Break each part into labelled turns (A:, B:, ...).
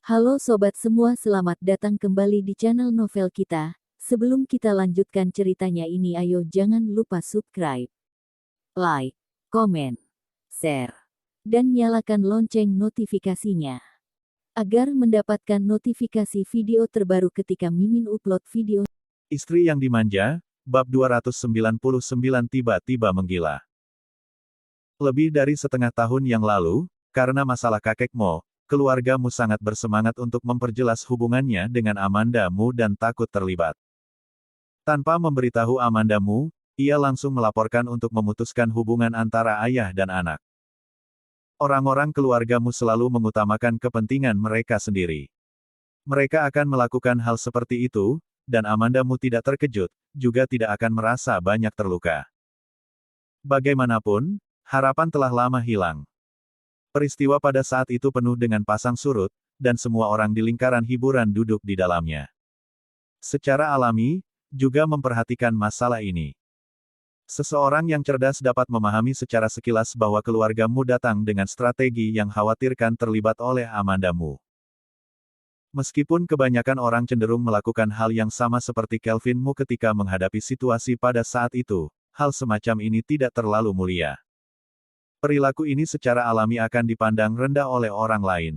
A: Halo sobat semua, selamat datang kembali di channel novel kita. Sebelum kita lanjutkan ceritanya ini, ayo jangan lupa subscribe, like, komen, share, dan nyalakan lonceng notifikasinya agar mendapatkan notifikasi video terbaru ketika Mimin upload video.
B: Istri yang dimanja, bab 299 tiba-tiba menggila. Lebih dari setengah tahun yang lalu, karena masalah kakek Mo, keluarga Mu sangat bersemangat untuk memperjelas hubungannya dengan Amanda Mu dan takut terlibat. Tanpa memberitahu Amanda Mu, ia langsung melaporkan untuk memutuskan hubungan antara ayah dan anak. Orang-orang keluarga Mu selalu mengutamakan kepentingan mereka sendiri. Mereka akan melakukan hal seperti itu, dan Amanda Mu tidak terkejut, juga tidak akan merasa banyak terluka. Bagaimanapun, harapan telah lama hilang. Peristiwa pada saat itu penuh dengan pasang surut, dan semua orang di lingkaran hiburan duduk di dalamnya. Secara alami, juga memperhatikan masalah ini. Seseorang yang cerdas dapat memahami secara sekilas bahwa keluarga Mu datang dengan strategi yang khawatirkan terlibat oleh Amanda Mu. Meskipun kebanyakan orang cenderung melakukan hal yang sama seperti Kelvin Mu ketika menghadapi situasi pada saat itu, hal semacam ini tidak terlalu mulia. Perilaku ini secara alami akan dipandang rendah oleh orang lain.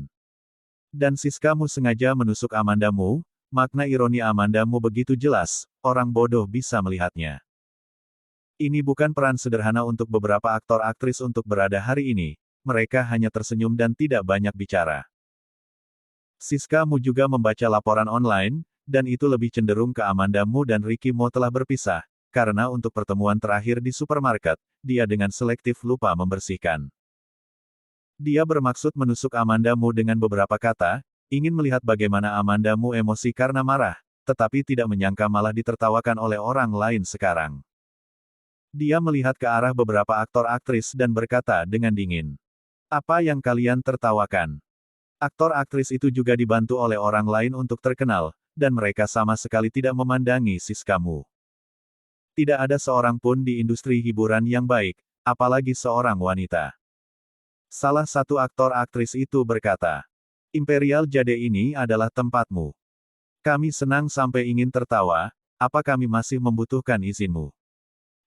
B: Dan Siska Mu sengaja menusuk Amanda Mu, makna ironi Amanda Mu begitu jelas, orang bodoh bisa melihatnya. Ini bukan peran sederhana untuk beberapa aktor-aktris untuk berada hari ini, mereka hanya tersenyum dan tidak banyak bicara. Siska Mu juga membaca laporan online, dan itu lebih cenderung ke Amanda Mu dan Ricky Mo telah berpisah, karena untuk pertemuan terakhir di supermarket, dia dengan selektif lupa membersihkan. Dia bermaksud menusuk Amanda Mu dengan beberapa kata, ingin melihat bagaimana Amanda Mu emosi karena marah, tetapi tidak menyangka malah ditertawakan oleh orang lain sekarang. Dia melihat ke arah beberapa aktor-aktris dan berkata dengan dingin, "Apa yang kalian tertawakan?" Aktor-aktris itu juga dibantu oleh orang lain untuk terkenal, dan mereka sama sekali tidak memandangi Siska Mu. Tidak ada seorang pun di industri hiburan yang baik, apalagi seorang wanita. Salah satu aktor-aktris itu berkata, "Imperial Jade ini adalah tempatmu. Kami senang sampai ingin tertawa, apa kami masih membutuhkan izinmu?"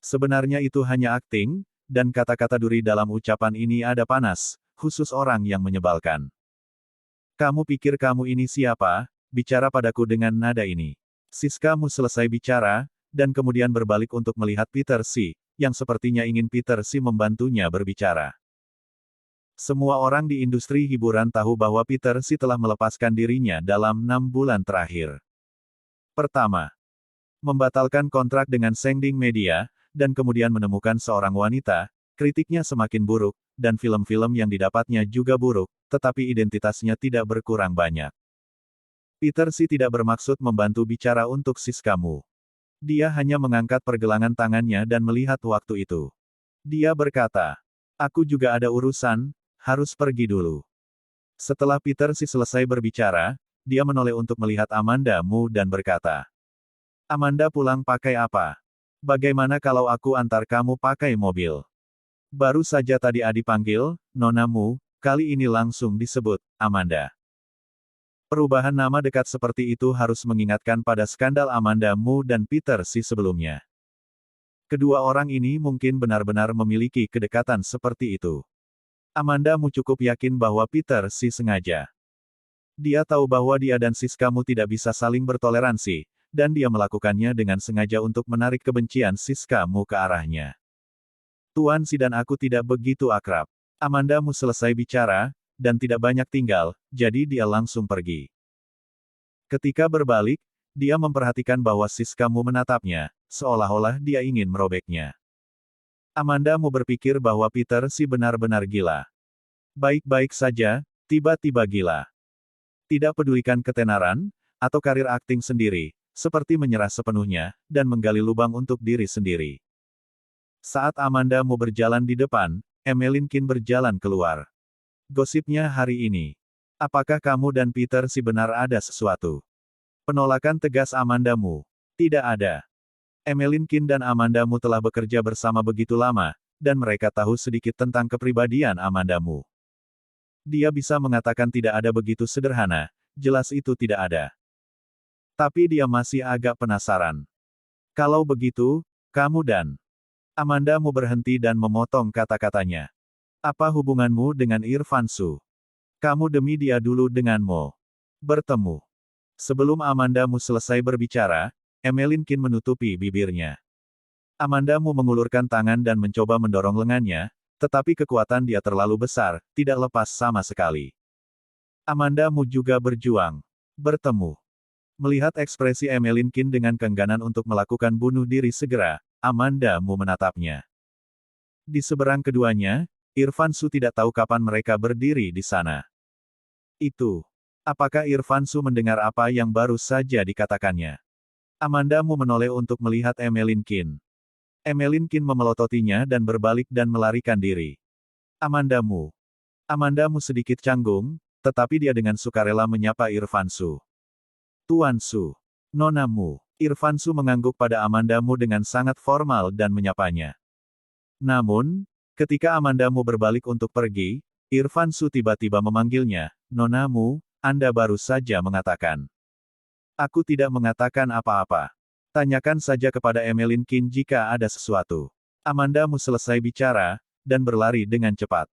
B: Sebenarnya itu hanya akting, dan kata-kata duri dalam ucapan ini ada panas, khusus orang yang menyebalkan. "Kamu pikir kamu ini siapa, bicara padaku dengan nada ini?" Siska Mu selesai bicara, dan kemudian berbalik untuk melihat Peter Si, yang sepertinya ingin Peter Si membantunya berbicara. Semua orang di industri hiburan tahu bahwa Peter Si telah melepaskan dirinya dalam 6 bulan terakhir. Pertama, membatalkan kontrak dengan Sengding Media, dan kemudian menemukan seorang wanita, kritiknya semakin buruk, dan film-film yang didapatnya juga buruk, tetapi identitasnya tidak berkurang banyak. Peter Si tidak bermaksud membantu bicara untuk Siska Mu. Dia hanya mengangkat pergelangan tangannya dan melihat waktu itu. Dia berkata, "Aku juga ada urusan, harus pergi dulu." Setelah Peter Si selesai berbicara, dia menoleh untuk melihat Amanda Mu dan berkata, "Amanda pulang pakai apa? Bagaimana kalau aku antar kamu pakai mobil?" Baru saja tadi Adi panggil, Nona Mu, kali ini langsung disebut, Amanda. Perubahan nama dekat seperti itu harus mengingatkan pada skandal Amanda Mu dan Peter Si sebelumnya. Kedua orang ini mungkin benar-benar memiliki kedekatan seperti itu. Amanda Mu cukup yakin bahwa Peter Si sengaja. Dia tahu bahwa dia dan Siska Mu tidak bisa saling bertoleransi, dan dia melakukannya dengan sengaja untuk menarik kebencian Siska Mu ke arahnya. "Tuan Si dan aku tidak begitu akrab." Amanda Mu selesai bicara, dan tidak banyak tinggal, jadi dia langsung pergi. Ketika berbalik, dia memperhatikan bahwa Siska Mu menatapnya, seolah-olah dia ingin merobeknya. Amanda Mu berpikir bahwa Peter Si benar-benar gila. Baik-baik saja, tiba-tiba gila. Tidak pedulikan ketenaran, atau karir akting sendiri, seperti menyerah sepenuhnya, dan menggali lubang untuk diri sendiri. Saat Amanda Mu berjalan di depan, Emmeline Kin berjalan keluar. "Gosipnya hari ini. Apakah kamu dan Peter Si benar ada sesuatu?" Penolakan tegas Amanda Mu. "Tidak ada." Emmeline Kin dan Amanda Mu telah bekerja bersama begitu lama, dan mereka tahu sedikit tentang kepribadian Amanda Mu. Dia bisa mengatakan tidak ada begitu sederhana, jelas itu tidak ada. Tapi dia masih agak penasaran. Kalau begitu, kamu dan Amanda Mu berhenti dan memotong kata-katanya. Apa hubunganmu dengan Irfan Su? Kamu demi dia dulu dengan Mo bertemu. Sebelum Amanda Mu selesai berbicara, Emeline Kin menutupi bibirnya. Amanda Mu mengulurkan tangan dan mencoba mendorong lengannya, tetapi kekuatan dia terlalu besar, tidak lepas sama sekali. Amanda Mu juga berjuang. Bertemu. Melihat ekspresi Emeline Kin dengan keengganan untuk melakukan bunuh diri segera, Amanda Mu menatapnya. Di seberang keduanya, Irfan Su tidak tahu kapan mereka berdiri di sana. Itu. Apakah Irfan Su mendengar apa yang baru saja dikatakannya? Amanda Mu menoleh untuk melihat Emeline Kin. Emeline Kin memelototinya dan berbalik dan melarikan diri. Amanda Mu. Amanda Mu sedikit canggung, tetapi dia dengan sukarela menyapa Irfan Su. Tuan Su. Nona Mu. Irfan Su mengangguk pada Amanda Mu dengan sangat formal dan menyapanya. Namun, ketika Amanda Mu berbalik untuk pergi, Irfan Su tiba-tiba memanggilnya, Nona Mu, Anda baru saja mengatakan. Aku tidak mengatakan apa-apa. Tanyakan saja kepada Emeline Kin jika ada sesuatu. Amanda Mu selesai bicara, dan berlari dengan cepat.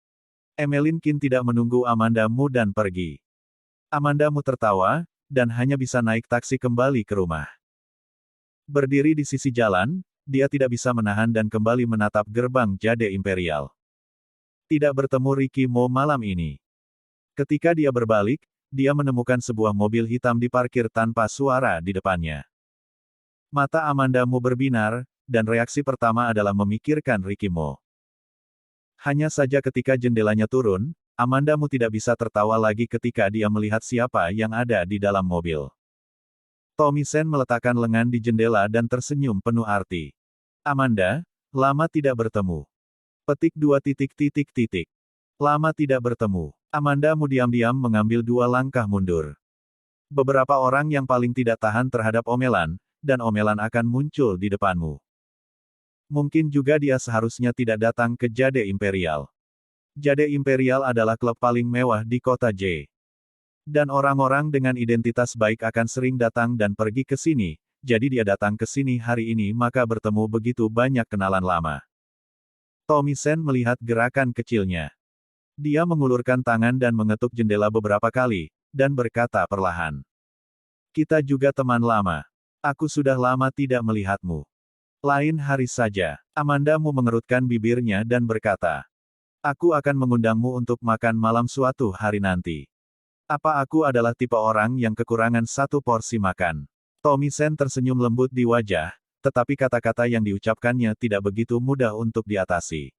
B: Emeline Kin tidak menunggu Amanda Mu dan pergi. Amanda Mu tertawa, dan hanya bisa naik taksi kembali ke rumah. Berdiri di sisi jalan, dia tidak bisa menahan dan kembali menatap gerbang Jade Imperial. Tidak bertemu Ricky Mo malam ini. Ketika dia berbalik, dia menemukan sebuah mobil hitam diparkir tanpa suara di depannya. Mata Amanda Mu berbinar, dan reaksi pertama adalah memikirkan Ricky Mo. Hanya saja ketika jendelanya turun, Amanda Mu tidak bisa tertawa lagi ketika dia melihat siapa yang ada di dalam mobil. Tommy Sen meletakkan lengan di jendela dan tersenyum penuh arti. Amanda, lama tidak bertemu. Petik 2. Lama tidak bertemu. Amanda Mu diam-diam mengambil 2 langkah mundur. Beberapa orang yang paling tidak tahan terhadap omelan, dan omelan akan muncul di depanmu. Mungkin juga dia seharusnya tidak datang ke Jade Imperial. Jade Imperial adalah klub paling mewah di kota J. Dan orang-orang dengan identitas baik akan sering datang dan pergi ke sini, jadi dia datang ke sini hari ini maka bertemu begitu banyak kenalan lama. Tommy Sen melihat gerakan kecilnya. Dia mengulurkan tangan dan mengetuk jendela beberapa kali, dan berkata perlahan. Kita juga teman lama. Aku sudah lama tidak melihatmu. Lain hari saja. Amanda Mu mengerutkan bibirnya dan berkata. Aku akan mengundangmu untuk makan malam suatu hari nanti. Apa aku adalah tipe orang yang kekurangan 1 porsi makan? Tommy Sen tersenyum lembut di wajah, tetapi kata-kata yang diucapkannya tidak begitu mudah untuk diatasi.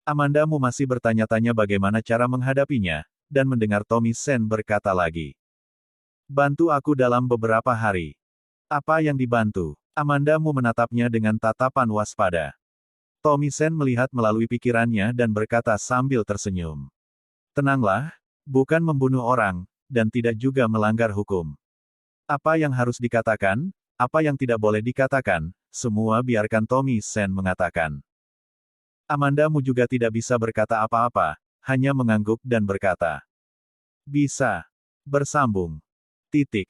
B: Amanda Mu masih bertanya-tanya bagaimana cara menghadapinya, dan mendengar Tommy Sen berkata lagi. Bantu aku dalam beberapa hari. Apa yang dibantu? Amanda Mu menatapnya dengan tatapan waspada. Tommy Sen melihat melalui pikirannya dan berkata sambil tersenyum. Tenanglah, bukan membunuh orang, dan tidak juga melanggar hukum. Apa yang harus dikatakan, apa yang tidak boleh dikatakan, semua biarkan Tommy Sen mengatakan. Amanda Mu juga tidak bisa berkata apa-apa, hanya mengangguk dan berkata. Bisa. Bersambung. Titik.